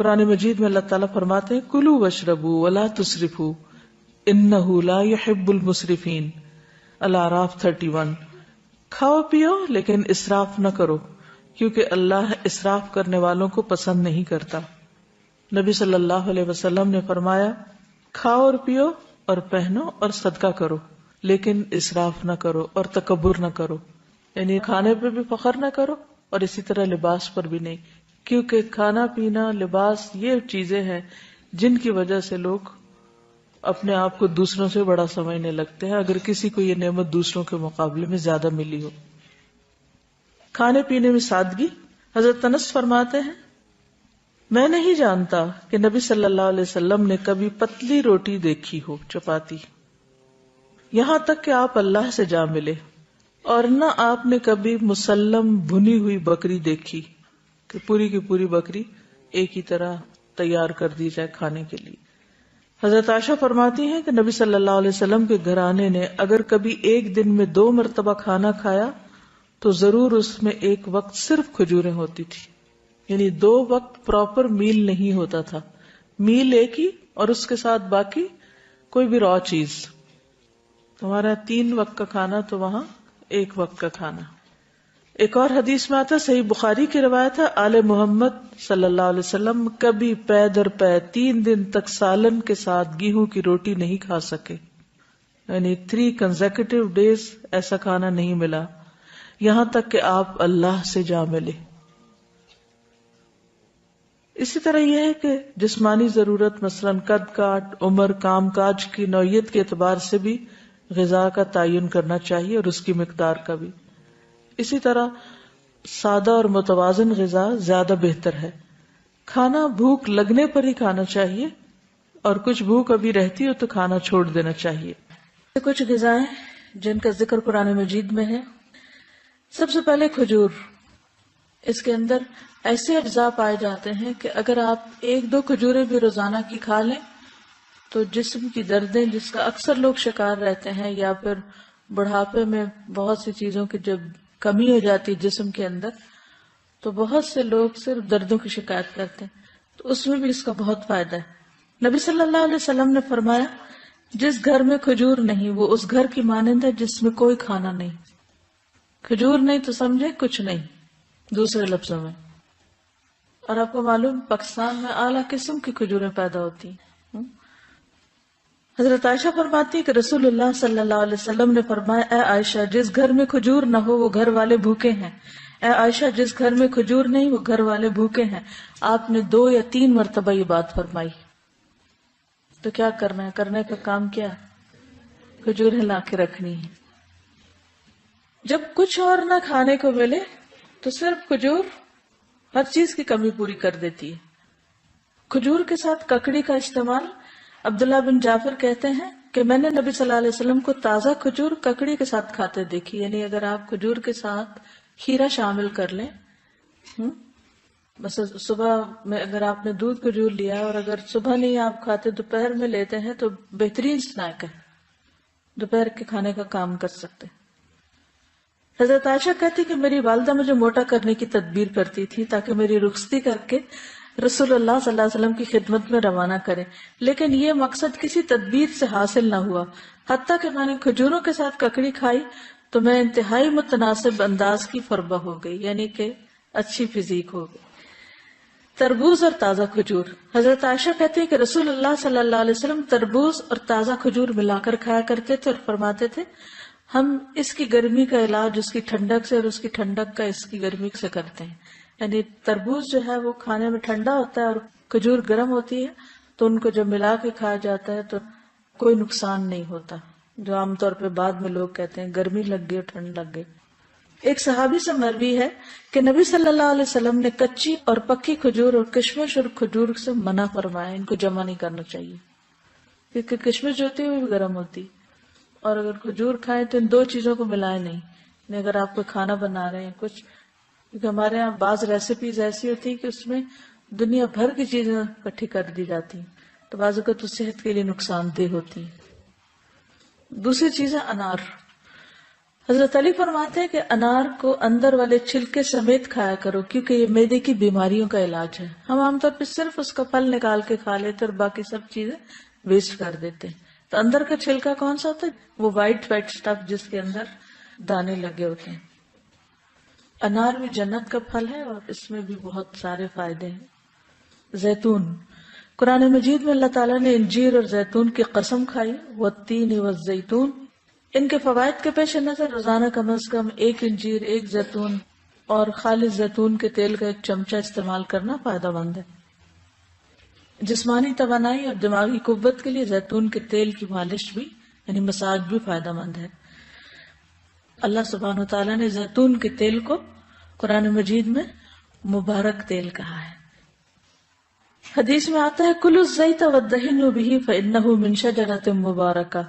قرآن مجید میں اللہ تعالیٰ فرماتے ہیں کلوا واشربوا ولا تسرفوا انہ لا يحب المسرفین، الاعراف 31۔ کھاؤ پیو لیکن اسراف نہ کرو، کیونکہ اللہ اسراف کرنے والوں کو پسند نہیں کرتا۔ نبی صلی اللہ علیہ وسلم نے فرمایا کھاؤ اور پیو اور پہنو اور صدقہ کرو، لیکن اسراف نہ کرو اور تکبر نہ کرو، یعنی کھانے پہ بھی فخر نہ کرو اور اسی طرح لباس پر بھی نہیں، کیونکہ کھانا پینا لباس یہ چیزیں ہیں جن کی وجہ سے لوگ اپنے آپ کو دوسروں سے بڑا سمجھنے لگتے ہیں، اگر کسی کو یہ نعمت دوسروں کے مقابلے میں زیادہ ملی ہو۔ کھانے پینے میں سادگی۔ حضرت انس فرماتے ہیں میں نہیں جانتا کہ نبی صلی اللہ علیہ وسلم نے کبھی پتلی روٹی دیکھی ہو، چپاتی، یہاں تک کہ آپ اللہ سے جا ملے، اور نہ آپ نے کبھی مسلم بھنی ہوئی بکری دیکھی کہ پوری کی پوری بکری ایک ہی طرح تیار کر دی جائے کھانے کے لیے۔ حضرت عائشہ فرماتی ہیں کہ نبی صلی اللہ علیہ وسلم کے گھرانے نے اگر کبھی ایک دن میں 2 مرتبہ کھانا کھایا تو ضرور اس میں ایک وقت صرف کھجوریں ہوتی تھی، یعنی 2 وقت پراپر میل نہیں ہوتا تھا، میل ایک ہی اور اس کے ساتھ باقی کوئی بھی را چیز۔ ہمارا 3 وقت کا کھانا تو وہاں 1 وقت کا کھانا۔ ایک اور حدیث میں آتا ہے، صحیح بخاری کی روایت ہے، آل محمد صلی اللہ علیہ وسلم کبھی پے در پے 3 دن تک سالن کے ساتھ گیہوں کی روٹی نہیں کھا سکے، یعنی 3 کنزیکٹیو ڈیز ایسا کھانا نہیں ملا، یہاں تک کہ آپ اللہ سے جا ملے۔ اسی طرح یہ ہے کہ جسمانی ضرورت مثلا قد کاٹ، عمر، کام کاج کی نوعیت کے اعتبار سے بھی غذا کا تعین کرنا چاہیے اور اس کی مقدار کا بھی۔ اسی طرح سادہ اور متوازن غذا زیادہ بہتر ہے۔ کھانا بھوک لگنے پر ہی کھانا چاہیے، اور کچھ بھوک ابھی رہتی ہو تو کھانا چھوڑ دینا چاہیے۔ کچھ غذائیں جن کا ذکر قرآن مجید میں ہے، سب سے پہلے کھجور۔ اس کے اندر ایسے اجزاء پائے جاتے ہیں کہ اگر آپ 1-2 کھجوریں بھی روزانہ کی کھا لیں تو جسم کی دردیں جس کا اکثر لوگ شکار رہتے ہیں، یا پھر بڑھاپے میں بہت سی چیزوں کی جب کمی ہو جاتی جسم کے اندر تو بہت سے لوگ صرف دردوں کی شکایت کرتے ہیں، تو اس میں بھی اس کا بہت فائدہ ہے۔ نبی صلی اللہ علیہ وسلم نے فرمایا جس گھر میں کھجور نہیں وہ اس گھر کی مانند ہے جس میں کوئی کھانا نہیں۔ کھجور نہیں تو سمجھے کچھ نہیں، دوسرے لفظوں میں۔ اور آپ کو معلوم پاکستان میں اعلیٰ قسم کی کھجوریں پیدا ہوتی ہیں۔ حضرت عائشہ فرماتی ہے کہ رسول اللہ صلی اللہ علیہ وسلم نے فرمایا اے عائشہ جس گھر میں کھجور نہ ہو وہ گھر والے بھوکے ہیں، اے عائشہ جس گھر میں کھجور نہیں وہ گھر والے بھوکے ہیں۔ آپ نے 2 یا 3 مرتبہ یہ بات فرمائی۔ تو کیا کرنا ہے؟ کرنے کا کام کیا ہے؟ کھجوریں لا کے رکھنی ہے۔ جب کچھ اور نہ کھانے کو ملے تو صرف کھجور ہر چیز کی کمی پوری کر دیتی ہے۔ کھجور کے ساتھ ککڑی کا استعمال، عبداللہ بن جعفر کہتے ہیں کہ میں نے نبی صلی اللہ علیہ وسلم کو تازہ کھجور ککڑی کے ساتھ کھاتے دیکھی، یعنی اگر آپ کھجور کے ساتھ کھیرا شامل کر لیں، بس صبح میں اگر آپ نے دودھ کھجور لیا اور اگر صبح نہیں آپ کھاتے دوپہر میں لیتے ہیں تو بہترین سنیک ہے، دوپہر کے کھانے کا کام کر سکتے۔ حضرت عائشہ کہتی کہ میری والدہ مجھے موٹا کرنے کی تدبیر کرتی تھی تاکہ میری رخصتی کر کے رسول اللہ صلی اللہ علیہ وسلم کی خدمت میں روانہ کرے، لیکن یہ مقصد کسی تدبیر سے حاصل نہ ہوا، حتیٰ کہ میں نے کھجوروں کے ساتھ ککڑی کھائی تو میں انتہائی متناسب انداز کی فربہ ہو گئی، یعنی کہ اچھی فزیک ہو گئی۔ تربوز اور تازہ کھجور۔ حضرت عائشہ کہتے ہیں کہ رسول اللہ صلی اللہ علیہ وسلم تربوز اور تازہ کھجور ملا کر کھایا کرتے تھے اور فرماتے تھے ہم اس کی گرمی کا علاج اس کی ٹھنڈک سے اور اس کی ٹھنڈک کا اس کی گرمی سے کرتے ہیں، یعنی تربوز جو ہے وہ کھانے میں ٹھنڈا ہوتا ہے اور کھجور گرم ہوتی ہے، تو ان کو جب ملا کے کھایا جاتا ہے تو کوئی نقصان نہیں ہوتا، جو عام طور پہ بعد میں لوگ کہتے ہیں گرمی لگ گئی اور ٹھنڈ لگ گئی۔ ایک صحابی سے مروی ہے کہ نبی صلی اللہ علیہ وسلم نے کچی اور پکی کھجور اور کشمش اور کھجور سے منع فرمایا، ان کو جمع نہیں کرنا چاہیے، کیونکہ کشمش جو ہوتی ہے وہ بھی گرم ہوتی، اور اگر کھجور کھائیں تو ان 2 چیزوں کو ملائیں نہیں، یعنی اگر آپ کو کھانا بنا رہے ہیں کچھ، کیونکہ ہمارے یہاں بعض ریسیپیز ایسی ہوتی ہیں کہ اس میں دنیا بھر کی چیزیں اکٹھی کر دی جاتی ہیں، تو بعض اوقات تو صحت کے لیے نقصان دہ ہوتی ہیں۔ دوسری چیز ہے انار۔ حضرت علی فرماتے ہیں کہ انار کو اندر والے چھلکے سمیت کھایا کرو کیونکہ یہ معدے کی بیماریوں کا علاج ہے. ہم عام طور پہ صرف اس کا پھل نکال کے کھا لیتے اور باقی سب چیزیں ویسٹ کر دیتے ہیں. تو اندر کا چھلکا کون سا ہوتا ہے؟ وہ وائٹ سٹف جس کے اندر دانے لگے ہوتے ہیں. انار بھی جنت کا پھل ہے اور اس میں بھی بہت سارے فائدے ہیں. زیتون، قرآن مجید میں اللہ تعالیٰ نے انجیر اور زیتون کی قسم کھائی، والتین والزیتون. ان کے فوائد کے پیش نظر روزانہ کم از کم ایک انجیر، ایک زیتون اور خالص زیتون کے تیل کا ایک چمچہ استعمال کرنا فائدہ مند ہے. جسمانی توانائی اور دماغی قوت کے لیے زیتون کے تیل کی مالش بھی یعنی مساج بھی فائدہ مند ہے. اللہ سبحانہ وتعالیٰ نے زیتون کے تیل کو قرآن مجید میں مبارک تیل کہا ہے. حدیث میں آتا ہے کلوا الزیت وادہنوا بہ فانہ من شجرۃ مبارکہ.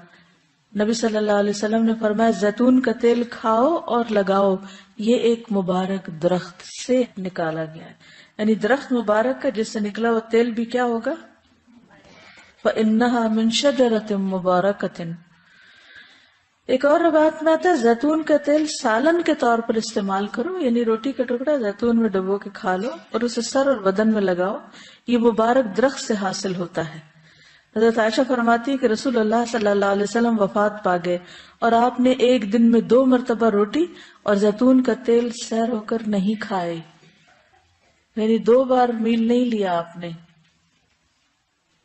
نبی صلی اللہ علیہ وسلم نے فرمایا زیتون کا تیل کھاؤ اور لگاؤ، یہ ایک مبارک درخت سے نکالا گیا ہے. یعنی درخت مبارک کا جس سے نکلا وہ تیل بھی کیا ہوگا؟ فإنها من شجرۃ مبارکۃ. ایک اور روایت میں آتا ہے زیتون کا تیل سالن کے طور پر استعمال کرو، یعنی روٹی کا ٹکڑا زیتون میں ڈبو کے کھا لو اور اسے سر اور بدن میں لگاؤ، یہ مبارک درخت سے حاصل ہوتا ہے. حضرت عائشہ فرماتی ہے کہ رسول اللہ صلی اللہ علیہ وسلم وفات پا گئے اور آپ نے ایک دن میں 2 مرتبہ روٹی اور زیتون کا تیل سیر ہو کر نہیں کھائے. یعنی 2 بار میل نہیں لیا آپ نے،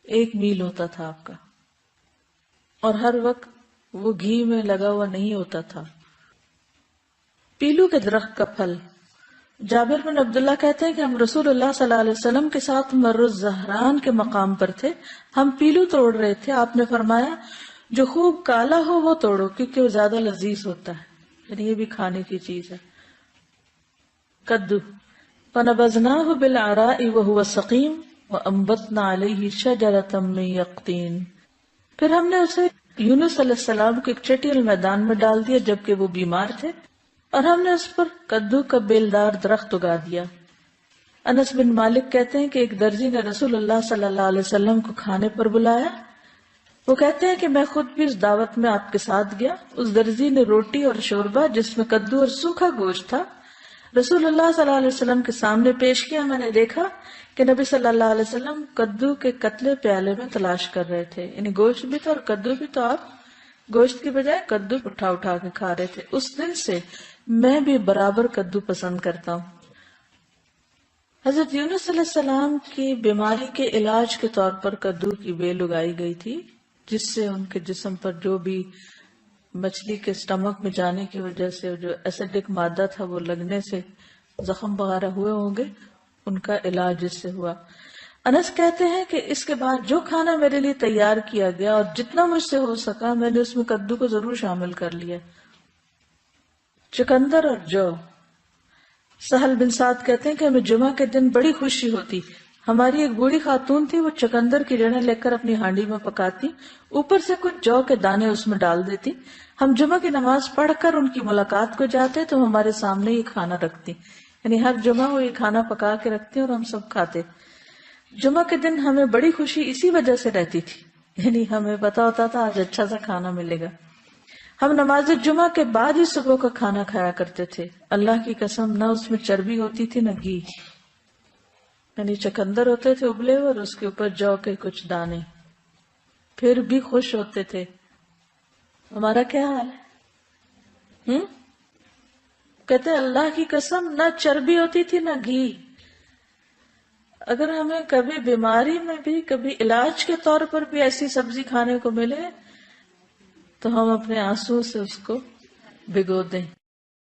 1 میل ہوتا تھا آپ کا، اور ہر وقت وہ گھی میں لگا ہوا نہیں ہوتا تھا. پیلو کے درخت کا پھل. جابر بن عبداللہ کہتے ہیں کہ ہم رسول اللہ صلی اللہ علیہ وسلم کے ساتھ مر الزہران کے مقام پر تھے، ہم پیلو توڑ رہے تھے. آپ نے فرمایا جو خوب کالا ہو وہ توڑو کیونکہ وہ زیادہ لذیذ ہوتا ہے، یعنی یہ بھی کھانے کی چیز ہے. کدو. فنبذناہ بالعراء وہو سقیم وانبتنا علیہ شجرۃ من یقطین. پھر ہم نے اسے یونس علیہ السلام کے ایک چٹیل میدان میں ڈال دیا جبکہ وہ بیمار تھے، اور ہم نے اس پر کدو کا بیلدار درخت اگا دیا. انس بن مالک کہتے ہیں کہ ایک درزی نے رسول اللہ صلی اللہ علیہ وسلم کو کھانے پر بلایا. وہ کہتے ہیں کہ میں خود بھی اس دعوت میں آپ کے ساتھ گیا. اس درزی نے روٹی اور شوربہ جس میں کدو اور سوکھا گوشت تھا رسول اللہ صلی اللہ علیہ وسلم کے سامنے پیش کیا. میں نے دیکھا کہ نبی صلی اللہ علیہ وسلم کدو کے قتلے پیالے میں تلاش کر رہے تھے، یعنی گوشت بھی تھا اور کدو بھی، تو آپ گوشت کی بجائے کدو اٹھا اٹھا کے کھا رہے تھے. اس دن سے میں بھی برابر کدو پسند کرتا ہوں. حضرت یونس علیہ السلام کی بیماری کے علاج کے طور پر کدو کی بیل اگائی گئی تھی، جس سے ان کے جسم پر جو بھی مچھلی کے اسٹمک میں جانے کی وجہ سے جو ایسیڈک مادہ تھا وہ لگنے سے زخم وغیرہ ہوئے ہوں گے، ان کا علاج اس سے ہوا. انس کہتے ہیں کہ اس کے بعد جو کھانا میرے لیے تیار کیا گیا اور جتنا مجھ سے ہو سکا میں نے اس میں کدو کو ضرور شامل کر لیا. چکندر اور جو. سہل بن سعد کہتے ہیں کہ ہمیں جمعہ کے دن بڑی خوشی ہوتی. ہماری ایک بوڑھی خاتون تھی، وہ چکندر کی جڑیں لے کر اپنی ہانڈی میں پکاتی، اوپر سے کچھ جو کے دانے اس میں ڈال دیتی. ہم جمعہ کی نماز پڑھ کر ان کی ملاقات کو جاتے تو ہمارے سامنے یہ کھانا رکھتی، یعنی ہر جمعہ وہ یہ کھانا پکا کے رکھتی اور ہم سب کھاتے. جمعہ کے دن ہمیں بڑی خوشی اسی وجہ سے رہتی تھی، یعنی ہمیں پتا ہوتا تھا آج اچھا سا کھانا ملے گا. ہم نماز جمعہ کے بعد ہی صبح کا کھانا کھایا کرتے تھے. اللہ کی قسم نہ اس میں چربی ہوتی تھی نہ گھی، یعنی چکندر ہوتے تھے ابلے ہوئے اور اس کے اوپر جو کے کچھ دانے، پھر بھی خوش ہوتے تھے. ہمارا کیا حال ہے؟ کہتے اللہ کی قسم نہ چربی ہوتی تھی نہ گھی. اگر ہمیں کبھی بیماری میں بھی کبھی علاج کے طور پر بھی ایسی سبزی کھانے کو ملے تو ہم اپنے آنسو سے اس کو بھگو دیں.